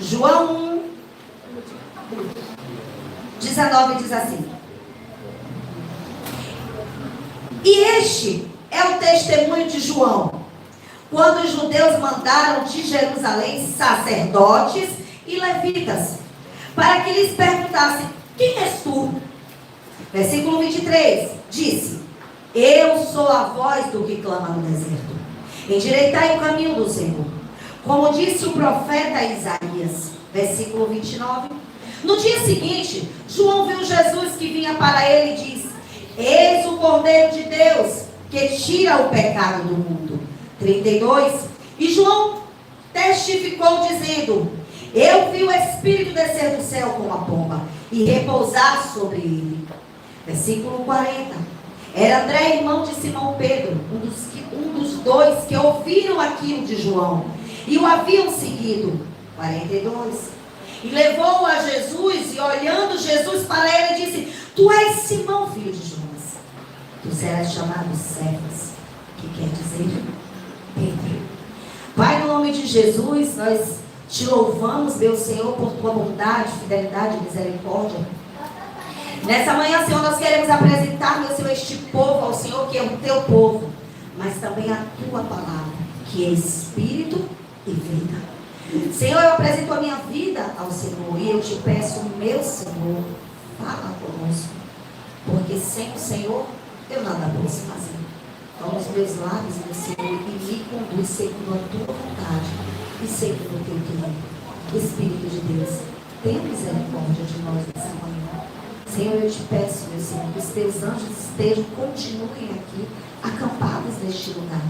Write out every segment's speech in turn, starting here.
João 1, 19 diz assim: e este é o testemunho de João, quando os judeus mandaram de Jerusalém sacerdotes e levitas, para que lhes perguntassem: quem és tu? Versículo 23, disse: eu sou a voz do que clama no deserto, endireitai o caminho do Senhor, como disse o profeta Isaías. Versículo 29, no dia seguinte, João viu Jesus que vinha para ele e disse: eis o Cordeiro de Deus, que tira o pecado do mundo. 32, e João testificou dizendo: eu vi o Espírito descer do céu como a pomba e repousar sobre ele. Versículo 40, era André, irmão de Simão Pedro, um dos dois que ouviram aquilo de João e o haviam seguido. 42, e levou-o a Jesus, e olhando Jesus para ele, disse: tu és Simão, filho de Jonas, tu serás chamado Cefas, que quer dizer Pedro. Pai, no nome de Jesus, nós te louvamos, meu Senhor, por tua bondade, fidelidade e misericórdia. Nessa manhã, Senhor, nós queremos apresentar, meu Senhor, este povo ao Senhor, que é o teu povo, mas também a tua palavra, que é Espírito e vida. Senhor, eu apresento a minha vida ao Senhor, e eu te peço, meu Senhor, fala conosco, porque sem o Senhor eu nada posso fazer. Toma os meus lábios, meu Senhor, e me conduz segundo a tua vontade e segundo o teu querer. Espírito de Deus, tenha misericórdia de nós nessa manhã. Senhor, eu te peço, meu Senhor, que os teus anjos continuem aqui, acampados neste lugar.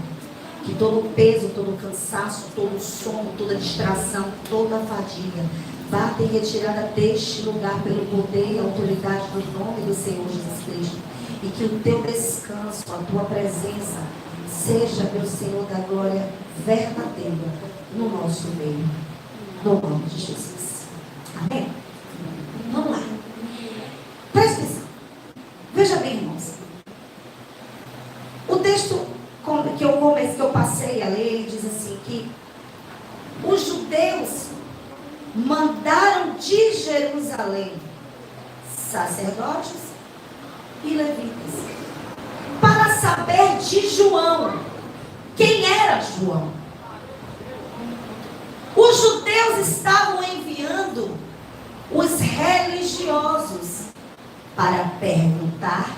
Que todo o peso, todo o cansaço, todo o sono, toda a distração, toda a fadiga vá ter retirada deste lugar pelo poder e autoridade do nome do Senhor Jesus Cristo. E que o teu descanso, a tua presença, seja, meu Senhor, da glória verdadeira no nosso meio. No nome de Jesus. Amém? Vamos lá. Presta atenção. Veja bem, irmãos. O texto que eu passei a ler, ele diz assim, que os judeus mandaram de Jerusalém sacerdotes e levitas para saber de João. Quem era João? Os judeus estavam enviando os religiosos para perguntar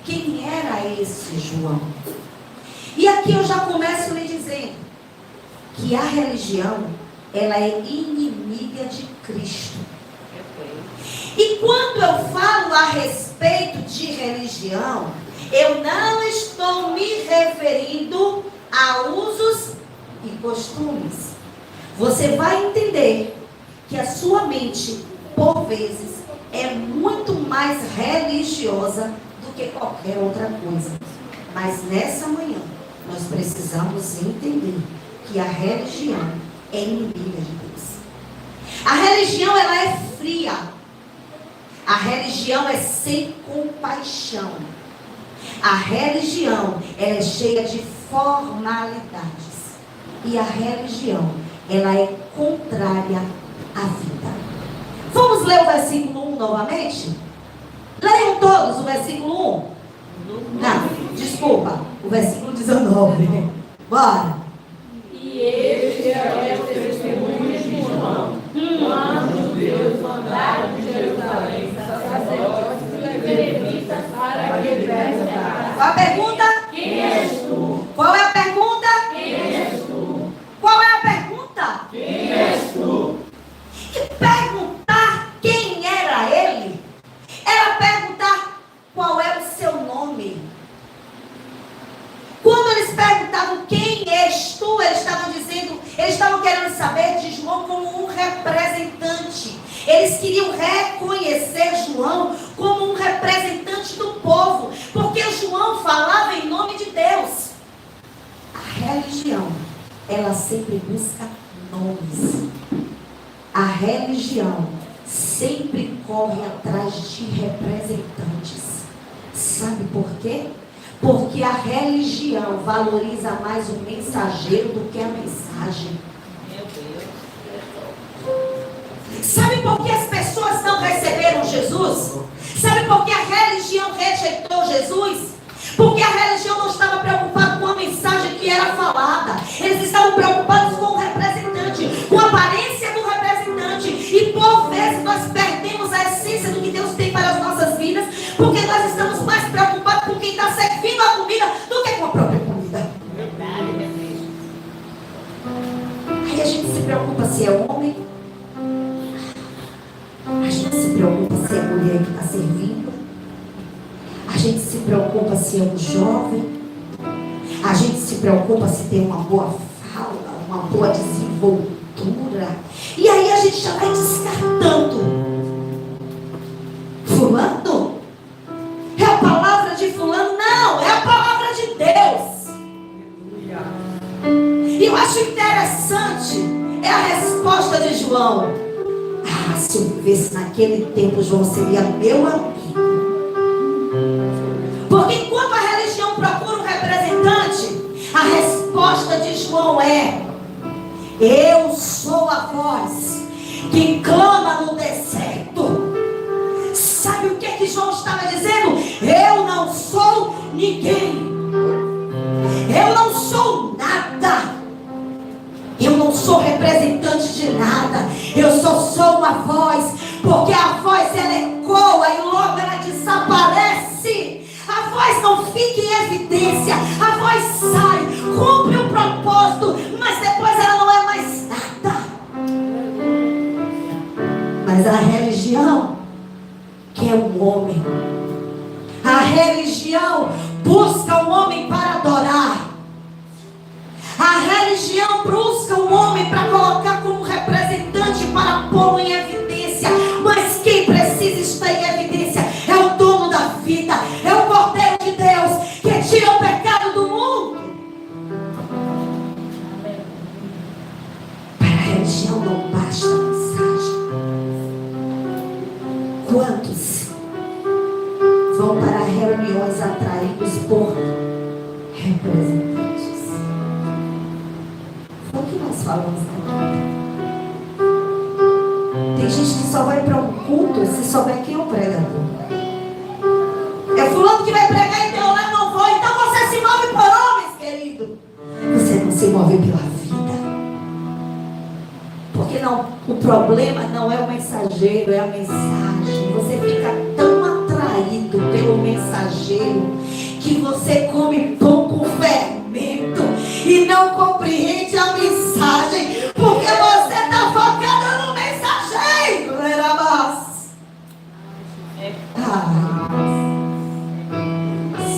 quem era esse João. E aqui eu já começo lhe dizendo que a religião, ela é inimiga de Cristo. E quando eu falo a respeito de religião, eu não estou me referindo a usos e costumes. Você vai entender que a sua mente, por vezes, é muito mais religiosa do que qualquer outra coisa. Mas nessa manhã, nós precisamos entender que a religião é inimiga de Deus. A religião, ela é fria. A religião é sem compaixão. A religião, ela é cheia de formalidades. E a religião, ela é contrária à vida. Vamos ler o versículo 1 novamente? Leiam todos o versículo 1. Não, desculpa, o versículo 19. Bora. E este é o testemunho de João, quando os judeus mandaram de Jerusalém sacerdotes e levitas para que lhe perguntassem: Qual a pergunta? quem és tu? Qual é a pergunta? Quem és tu? Qual é a pergunta? Quem és tu? E perguntar quem era ele era perguntar qual é o seu nome. Quando eles perguntavam quem és tu, eles estavam querendo saber de João como um representante. Eles queriam reconhecer João como um representante do povo, porque João falava em nome de Deus. A religião, ela sempre busca nomes. A religião sempre corre atrás de representantes. Sabe por quê? Porque a religião valoriza mais o mensageiro do que a mensagem. Meu Deus. Sabe por que as pessoas não receberam Jesus? Sabe por que a religião rejeitou Jesus? Porque a religião não estava preocupada com a mensagem que era falada. Eles estavam preocupados com o representante, com a aparência do representante. E por vezes nós perdemos a essência do que Deus tem para as nossas vidas, porque nós estamos mais preocupados com quem está servindo a comida do que com a própria comida. Aí a gente se preocupa se é homem, a gente se preocupa se é mulher que está servindo, a gente se preocupa se é um jovem, a gente se preocupa se tem uma boa fala, uma boa desenvoltura. E aí a gente já vai descartando. Fulano? É a palavra de fulano? Não, é a palavra de Deus. E eu acho interessante é a resposta de João. Ah, se eu vivesse naquele tempo, João seria meu amigo. Porque enquanto a religião procura um representante, a resposta de João é: eu sou a voz que clama no deserto. Sabe o que João estava dizendo? Eu não sou ninguém. Eu não sou nada. Eu não sou representante de nada. Eu só sou uma voz. Porque a voz ela ecoa e logo ela desaparece. A voz não fica em evidência. A voz sai, cumpre o propósito, mas depois ela não é mais nada. Mas a religião quer um homem. A religião busca um homem para adorar. A religião busca um homem para colocar como representante, para pôr em evidência. Mas quem precisa estar em evidência é o dono da vida, é o Cordeiro de Deus, que tira o pecado do mundo. Para a religião não basta a mensagem. Quantos vão para reuniões atraídos por representantes? Foi o que nós falamos aqui. Tem gente que só vai para um culto se souber quem é o pregador. É fulano que vai pregar e teu lá não vou. Então você se move por homens, querido. Você não se move pela vida. Porque não, o problema não é o mensageiro, é a mensagem. Você fica tão atraído pelo mensageiro que você come pão com fermento e não compreende a mensagem, porque você está focado no mensageiro.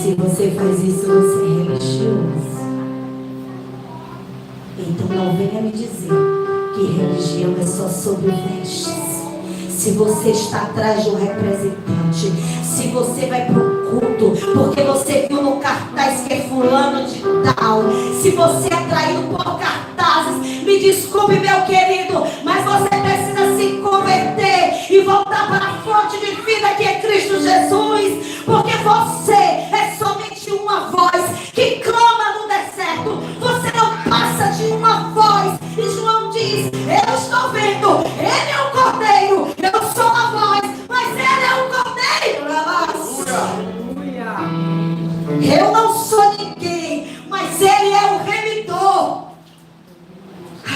Se você faz isso, você é religioso. Então não venha me dizer que religião é só sobre vestes. Se você está atrás de um representante, se você vai para um culto porque você viu no cartaz que é fulano de tal, se você é atraído por cartazes, me desculpe, meu querido, mas você precisa se converter e voltar para a fonte de vida que é Cristo Jesus, porque você é somente uma voz que clama no deserto. Você não passa de uma voz. E João diz: eu estou vendo, ele é o Cordeiro, eu sou a voz, mas ele é o Cordeiro. Eu não sou ninguém, mas ele é o remidor.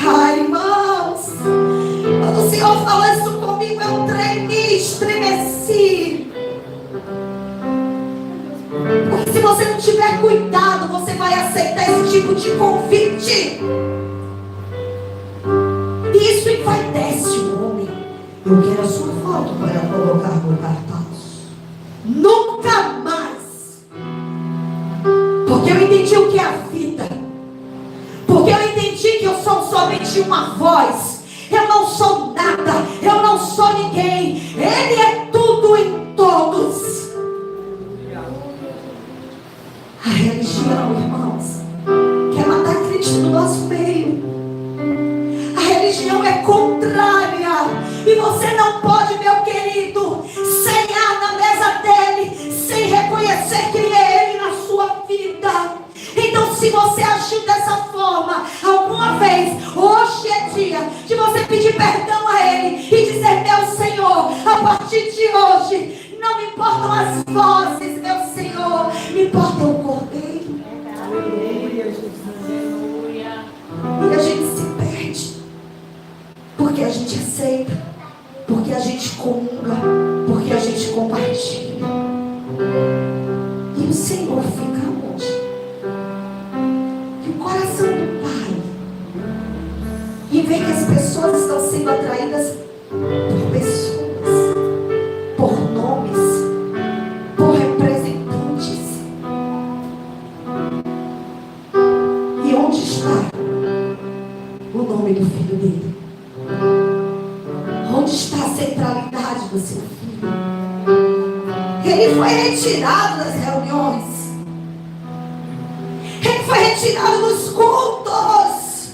Ai, irmãos, quando o Senhor falou isso comigo, eu tremi, estremeci. Porque se você não tiver cuidado, você vai aceitar esse tipo de convite. E isso envaidece o homem. Eu quero a sua foto para colocar no cartaz. Nunca mais. Porque eu entendi o que é a vida. Porque eu entendi que eu sou somente uma voz. Eu não sou nada. Eu não sou ninguém. Ele é tudo em todos. A religião, irmãos, quer matar Cristo do nosso meio. A religião é contrária. E você não pode, meu querido, cear na mesa dele sem reconhecer quem é ele na sua vida. Então, se você agiu dessa forma alguma vez, hoje é dia de você pedir perdão a ele e dizer: partir de hoje, não me importam as vozes, meu Senhor, me importa o Cordeiro. E a gente se perde, porque a gente aceita, porque a gente comunga, porque a gente compartilha. E o Senhor fica onde? E o coração do Pai, e vê que as pessoas estão sendo atraídas por pessoas, por nomes, por representantes. E onde está o nome do filho dele? Onde está a centralidade do seu filho? Ele foi retirado das reuniões. Ele foi retirado dos cultos.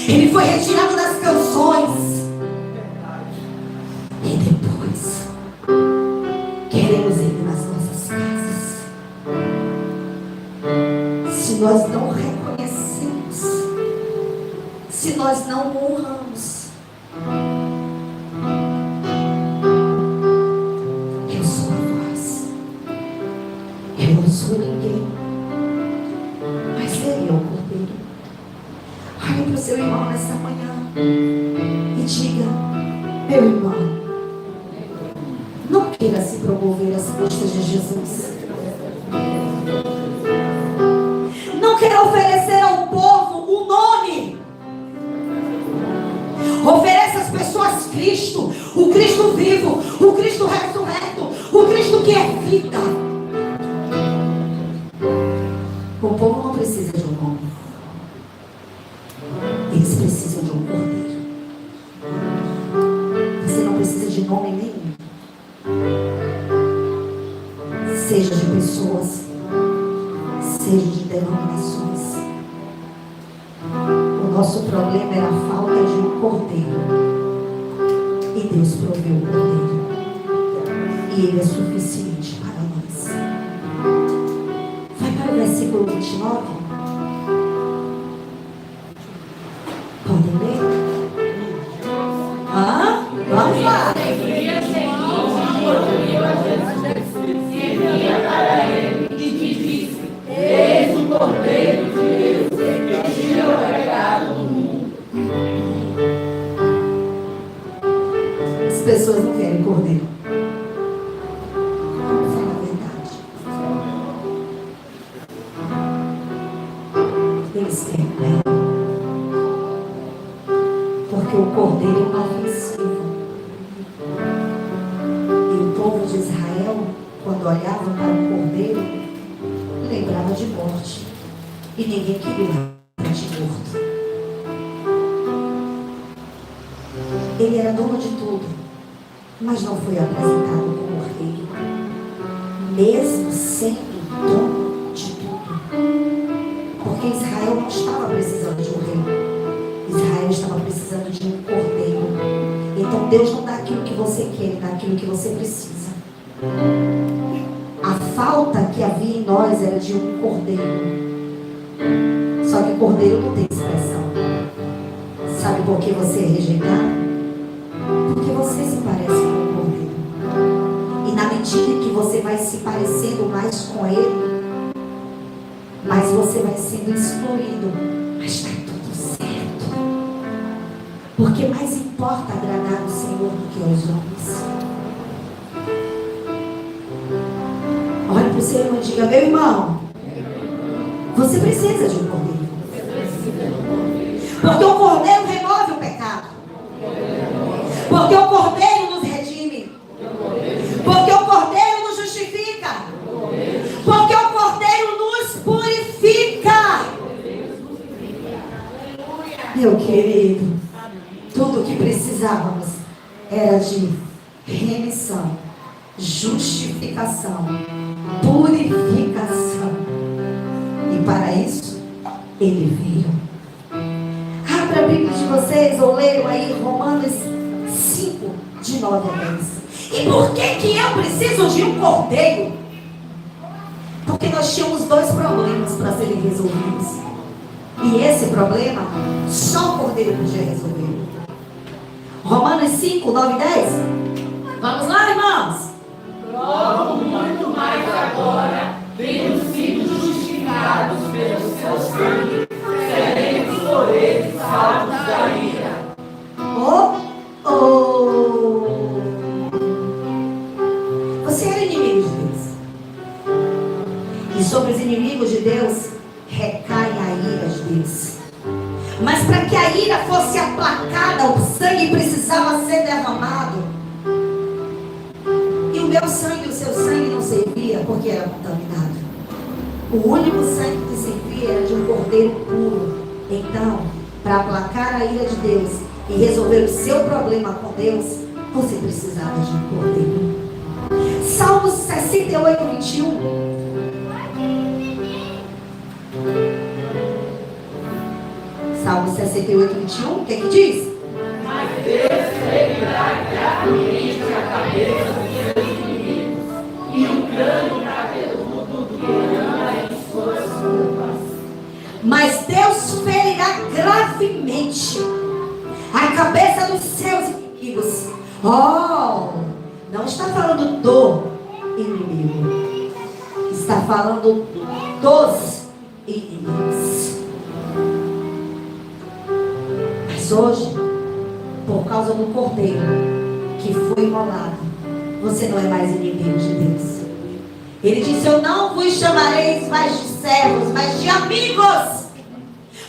Ele foi retirado das canções. E depois queremos ele nas nossas casas. Se nós não reconhecemos, se nós não honramos, eu sou a voz, eu não sou ninguém, mas ele é o Cordeiro. Olhe para o seu irmão nessa manhã e diga: meu irmão, não queira se promover às custas de Jesus. Não queira oferecer ao povo um nome. Ofereça às pessoas Cristo, o Cristo vivo, o Cristo ressurreto, o Cristo que é vida. O povo não precisa de um nome. Eles precisam de um Cordeiro. Você não precisa de nome nenhum. Seja de pessoas, seja de denominações. O nosso problema era a falta de um Cordeiro. E Deus proveu o Cordeiro. E Ele é suficiente para nós. Vai para o versículo 29. Podem ler? Vamos lá. Eis o Cordeiro de Deus, que tira o pecado do mundo. As pessoas não querem Cordeiro. Fala a verdade. Eles querem leão. Porque o Cordeiro é inofensivo. E o povo de Israel, quando olhava para o Cordeiro, lembrava de morte. E ninguém queria de morto. Ele era dono de tudo, mas não foi apresentado como rei, mesmo sendo dono de tudo. Porque Israel não estava precisando de um rei. Israel estava precisando de um Cordeiro. Então Deus não dá aquilo que você quer, Ele dá aquilo que você precisa. A falta que havia em nós era de um Cordeiro. Só que Cordeiro não tem expressão. Sabe por que você é rejeitado? Porque você se parece com o Cordeiro. E na medida que você vai se parecendo mais com Ele, mais você vai sendo excluído. Mas está tudo certo. Porque mais importa agradar o Senhor do que aos homens. Olhe para o seu irmão e diga: meu irmão, você precisa de um Cordeiro. Porque o Cordeiro remove o pecado. Porque o Cordeiro nos redime. Porque o Cordeiro nos justifica. Porque o Cordeiro nos purifica. Meu querido, tudo o que precisávamos era de remissão, justificação, purificação. E para isso, Ele veio. Abra a Bíblia de vocês, ou leiam aí Romanos 5, de 9 a 10. E por que eu preciso de um Cordeiro? Porque nós tínhamos dois problemas para serem resolvidos. E esse problema, só o Cordeiro podia resolver. Romanos 5, 9 e 10. Vamos lá, irmãos? Logo, muito mais agora, tendo sido justificados pelo seu sangue, seremos por ele salvos da ira. Você era inimigo de Deus. E sobre os inimigos de Deus recai a ira de Deus. Mas para que a ira fosse aplacada, o sangue precisava ser derramado. E o meu sangue e o seu sangue não servia porque era contaminado. O único sangue que servia era de um cordeiro puro. Então, para aplacar a ira de Deus e resolver o seu problema com Deus, você precisava de um cordeiro. Salmos 68, 21. Salmo 68, 21, o que é que diz? Mas Deus ferirá gravemente a cabeça dos seus inimigos e o crânio cabeludo do que anda em suas culpas. Mas Deus ferirá gravemente a cabeça dos seus inimigos. Não está falando do inimigo, está falando dos inimigos. Mas hoje, por causa do cordeiro que foi imolado, você não é mais inimigo de Deus. Ele disse: eu não vos chamareis mais de servos, mas de amigos.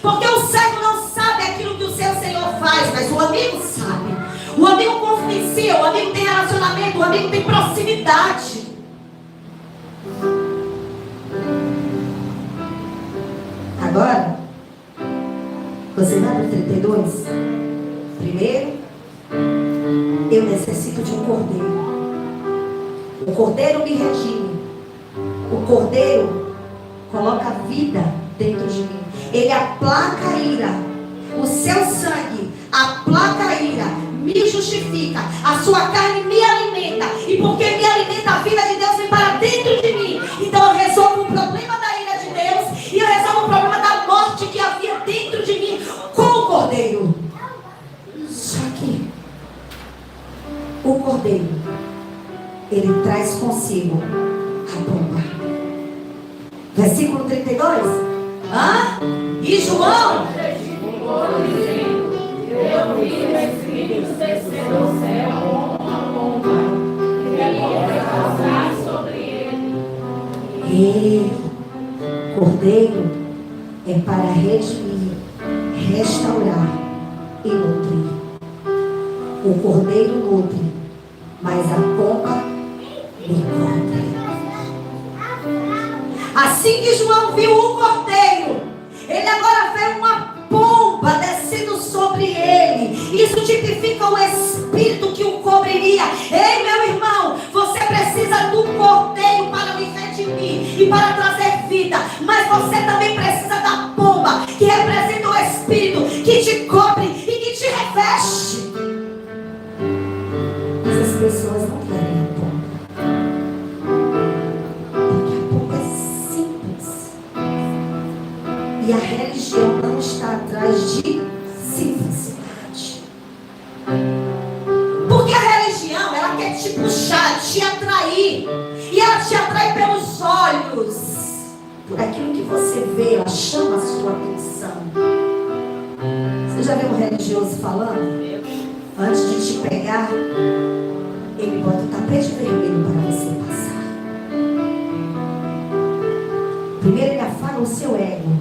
Porque o servo não sabe aquilo que o seu Senhor faz, mas o amigo sabe. O amigo confidencia, o amigo tem relacionamento, o amigo tem proximidade. Agora, você vai para o 32? Primeiro, eu necessito de um cordeiro. O cordeiro me redime. O cordeiro coloca vida dentro de mim. Ele aplaca a ira. O seu sangue aplaca a ira, me justifica. A sua carne me alimenta. E porque me alimenta, a vida de Deus vem para dentro de mim. Então eu resolvo o problema da ira de Deus. E eu resolvo o problema da morte que havia dentro de mim com o cordeiro. Só que o cordeiro, ele traz consigo a bomba. Versículo 32. E João? Eu vi o Espírito descer do céu como uma pomba, e ia repousar sobre ele. E cordeiro é para redimir, restaurar e nutrir. O cordeiro nutre, mas a pomba me nutre. Assim que João viu o cordeiro, ele agora vê uma pomba descendo sobre ele. Isso tipifica o espírito que o cobriria. Ei, meu irmão, você precisa do cordeiro para lhe redimir e para trazer vida. Mas você também precisa da pomba, que representa o espírito que te cobre e que te reveste. Mas as pessoas não querem a pomba. E a religião não está atrás de simplicidade. Porque a religião, ela quer te puxar, te atrair. E ela te atrai pelos olhos. Por aquilo que você vê, ela chama a sua atenção. Você já viu um religioso falando? Antes de te pegar, ele bota o tapete vermelho para você passar. Primeiro ele afaga o seu ego,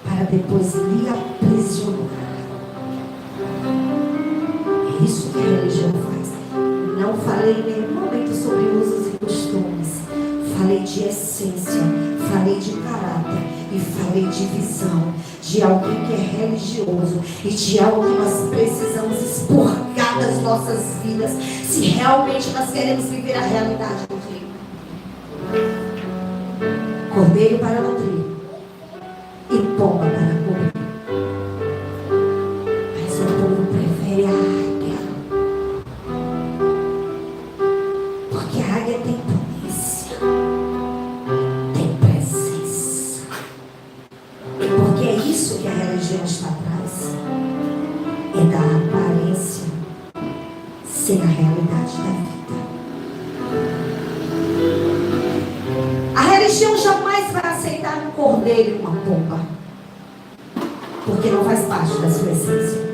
para depois lhe aprisionar. É isso que a religião faz. Não falei em nenhum momento sobre usos e costumes. Falei de essência, falei de caráter e falei de visão, de alguém que é religioso e de algo que nós precisamos expurgar das nossas vidas, se realmente nós queremos viver a realidade do reino. Cordeiro para nutrir e pomba para cobrir. Mas o povo prefere a águia, porque a águia tem polícia, tem presença. Porque é isso que a religião está atrás, é da aparência sem a realidade da vida. A religião jamais vai aceitar um cordeiro e uma pomba, porque não faz parte da sua essência.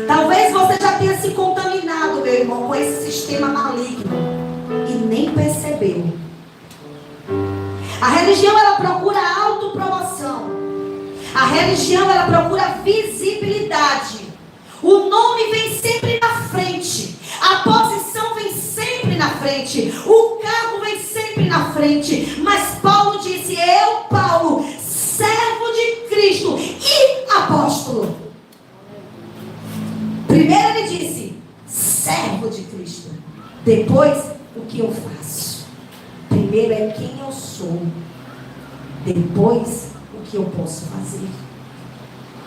Talvez você já tenha se contaminado, meu irmão, com esse sistema maligno e nem percebeu. A religião, ela procura autopromoção. A religião, ela procura visibilidade. O nome vem sempre na frente. A posição vem sempre na frente. O cargo vem sempre na frente. Mas Paulo disse: eu, Paulo, servo de Cristo e apóstolo. Primeiro ele disse: servo de Cristo. Depois, o que eu faço. Primeiro é quem eu sou. Depois, o que eu posso fazer.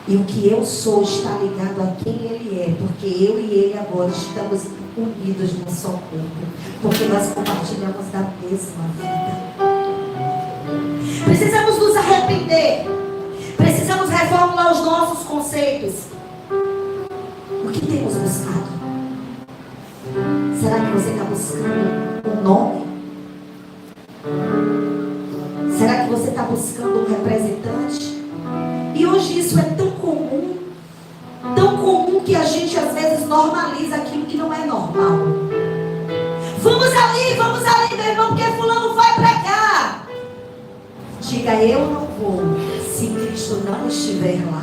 E o que eu sou está ligado a quem ele é. Porque eu e ele agora estamos unidos num só corpo. Porque nós compartilhamos da mesma vida. Precisamos nos arrepender. Precisamos reformular os nossos conceitos. O que temos buscado? Será que você está buscando um nome? Será que você está buscando um representante? E hoje isso é tão comum que a gente às vezes normaliza aquilo que não é normal. Vamos ali, meu irmão, porque fulano vai para cá. Diga: eu não vou se Cristo não estiver lá.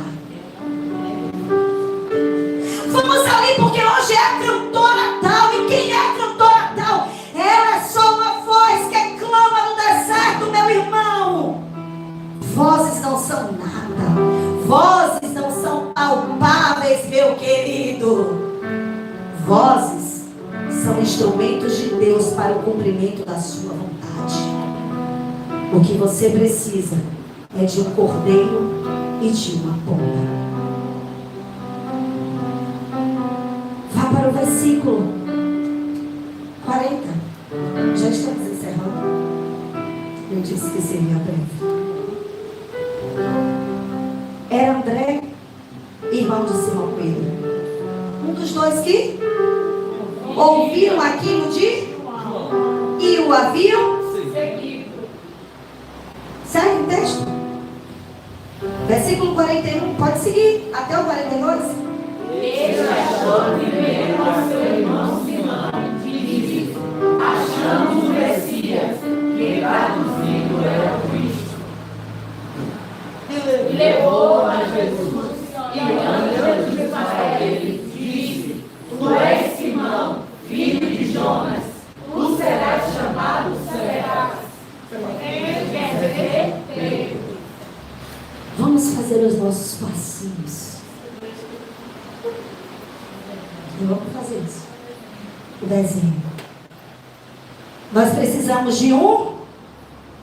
Vamos ali porque hoje é a cantora tal. E quem é a cantora tal? Ela é só uma voz que clama no deserto, meu irmão. Vozes não são nada. Vozes não são palpáveis, meu querido. Vozes são instrumentos de Deus para o cumprimento da sua vontade. O que você precisa é de um cordeiro e de uma pomba. Vá para o versículo 40. Já estamos encerrando. Eu disse que seria breve. Era André, irmão de Simão Pedro. Um dos dois que ouviram aquilo de e o haviam seguido. Segue o texto. Versículo 41, pode seguir até o 42. Ele achou primeiro a seu irmão Simão, que disse: achamos o Messias, que traduzido é o Cristo. E levou a Jesus, e olhando Jesus para ele, disse: tu és Simão, filho de Jonas, tu serás chamado Cefas. Vamos fazer os nossos passinhos. E vamos fazer isso. O desenho. Nós precisamos de um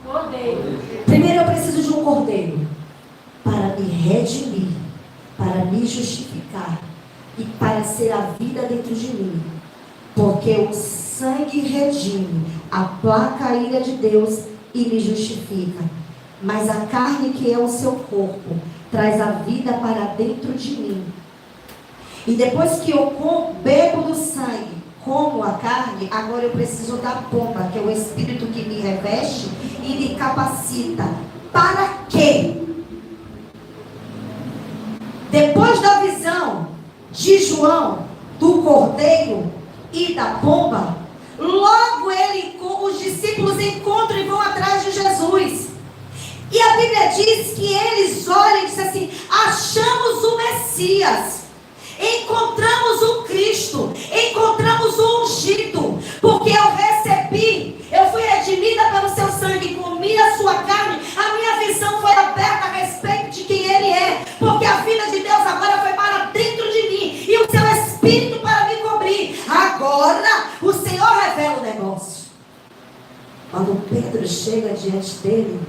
cordeiro. Primeiro eu preciso de um cordeiro para me redimir, para me justificar e para ser a vida dentro de mim. Porque o sangue redime, aplaca a ira de Deus e me justifica. Mas a carne, que é o seu corpo, traz a vida para dentro de mim. E depois que eu bebo do sangue, como a carne, agora eu preciso da pomba, que é o Espírito que me reveste e me capacita. Para quê? Depois da visão de João, do cordeiro e da pomba, logo os discípulos encontram e vão atrás de Jesus. E a Bíblia diz que eles olham e dizem assim: achamos o Messias, encontramos o Cristo, encontramos o ungido, porque eu fui redimida pelo seu sangue, comi a sua carne, a minha visão foi aberta a respeito de quem ele é, porque a vida de Deus agora foi para dentro de mim, e o seu Espírito para me cobrir. Agora o Senhor revela o negócio. Quando Pedro chega diante dele,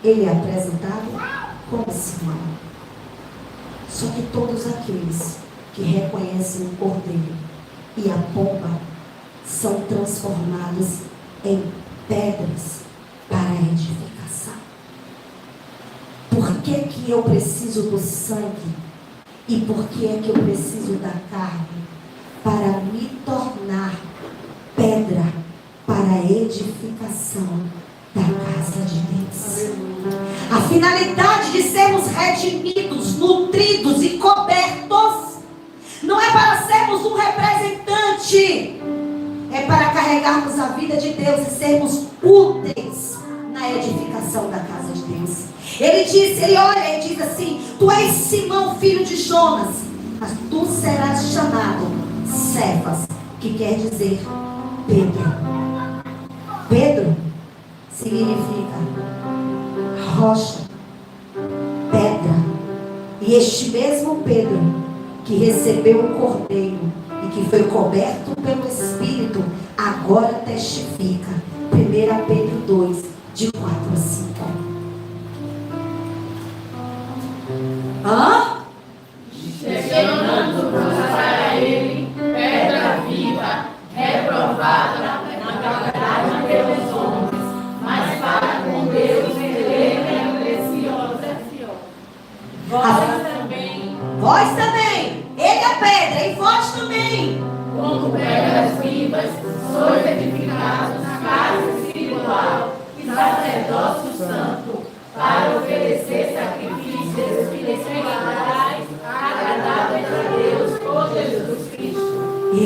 ele é apresentado como Simão. Só que todos aqueles que reconhecem o cordeiro e a pomba são transformados em pedras para a edificação. Por que eu preciso do sangue? E por que é que eu preciso da carne? Para me tornar edificação da casa de Deus. A finalidade de sermos redimidos, nutridos e cobertos não é para sermos um representante, é para carregarmos a vida de Deus e sermos úteis na edificação da casa de Deus. Ele olha e diz assim: tu és Simão, filho de Jonas, mas tu serás chamado Cefas, que quer dizer Pedro. Pedro significa rocha, pedra. E este mesmo Pedro que recebeu o Cordeiro e que foi coberto pelo Espírito, agora testifica. 1 Pedro 2, de 4 a 5. Chegando para ele, pedra viva, reprovada na pelos homens, mas para com Deus ele é preciosa. Vós também, ele é pedra, e vós também, como pedras vivas, sois edificados na casa espiritual e sacerdócio santo, para oferecer sacrifícios espirituais agradáveis a Deus por Jesus Cristo.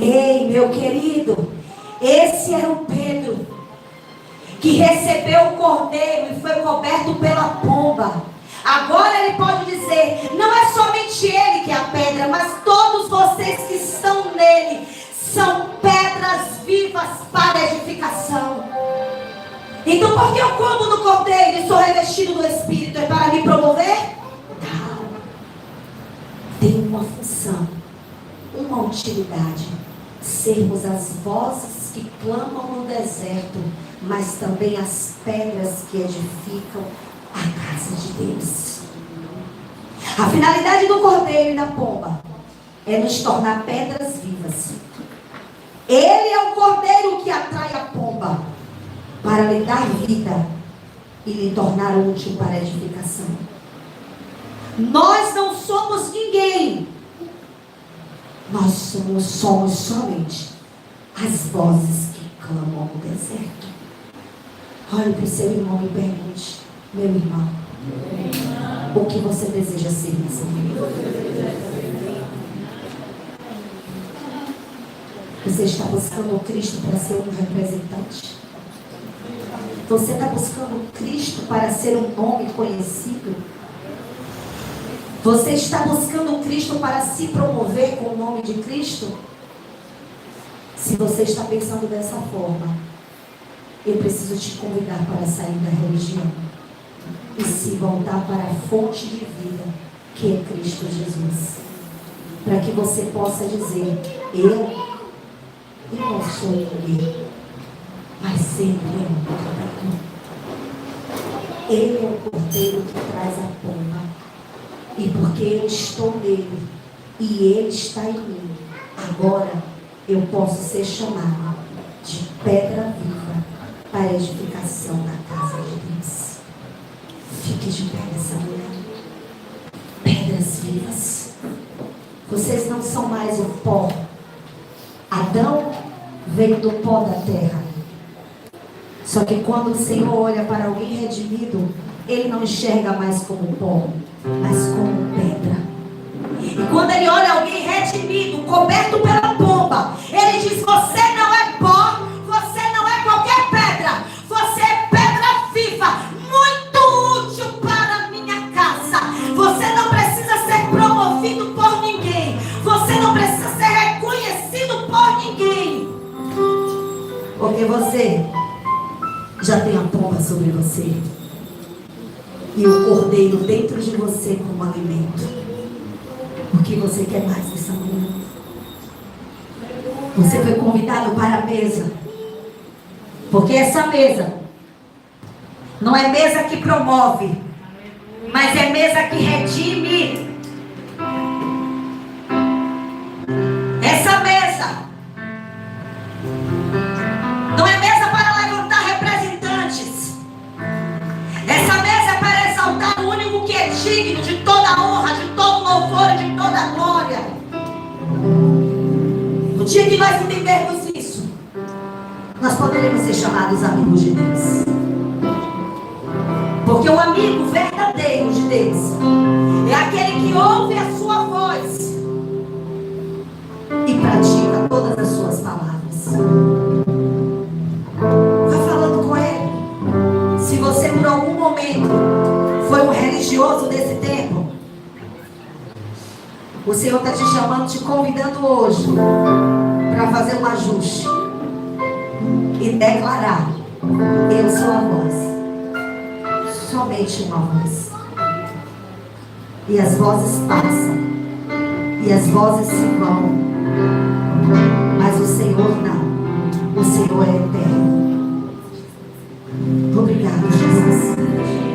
Ei, meu querido, esse era o Pedro que recebeu o Cordeiro e foi coberto pela pomba. Agora ele pode dizer: não é somente ele que é a pedra, mas todos vocês que estão nele são pedras vivas para edificação. Então por que eu como no Cordeiro e sou revestido do Espírito? É para me promover? Não. Tem uma função, uma utilidade: sermos as vozes que clamam no deserto, mas também as pedras que edificam a casa de Deus. A finalidade do Cordeiro e da pomba é nos tornar pedras vivas. Ele é o Cordeiro que atrai a pomba para lhe dar vida e lhe tornar útil para a edificação. Nós não somos ninguém. Nós somos somente as vozes que clamam no deserto. Olhe para o seu irmão e pergunte: meu irmão, o que você deseja ser nessa vida? Você está buscando Cristo para ser um representante? Você está buscando Cristo para ser um nome conhecido? Você está buscando Cristo para se promover com o nome de Cristo? Se você está pensando dessa forma, eu preciso te convidar para sair da religião e se voltar para a fonte de vida, que é Cristo Jesus. Para que você possa dizer: eu não sou ninguém, mas Ele é o Cordeiro. Ele é o Cordeiro que traz a pomba. E porque eu estou nele e ele está em mim, agora eu posso ser chamado de pedra viva para a edificação da casa de Deus. Fique de pé nessa manhã. Pedras vivas. Vocês não são mais o pó. Adão veio do pó da terra. Só que quando o Senhor olha para alguém redimido, Ele não enxerga mais como pó, mas como pedra. E quando Ele olha alguém redimido, coberto pela pomba, Ele diz: você não é pó, você não é qualquer pedra, você é pedra viva, muito útil para a minha casa. Você não precisa ser promovido por ninguém, você não precisa ser reconhecido por ninguém, porque você já tem a pomba sobre você e o cordeiro dentro de você como alimento. O que você quer mais nessa manhã? Você foi convidado para a mesa, porque essa mesa não é mesa que promove, mas é mesa que redime. Essa mesa não é mesa para levantar representantes. Essa mesa é para exaltar o único que é digno de toda honra, de todo louvor e de toda glória. No dia que nós entendermos isso, nós poderemos ser chamados amigos de Deus. Porque o amigo verdadeiro de Deus é aquele que ouve a sua voz e pratica todas as suas palavras. Vai falando com ele. Se você por algum momento foi um religioso desse tempo, o Senhor está te chamando, te convidando hoje para fazer um ajuste e declarar: eu sou a voz. Somente uma voz. E as vozes passam, e as vozes se vão, mas o Senhor não. O Senhor é eterno. Obrigado, Jesus.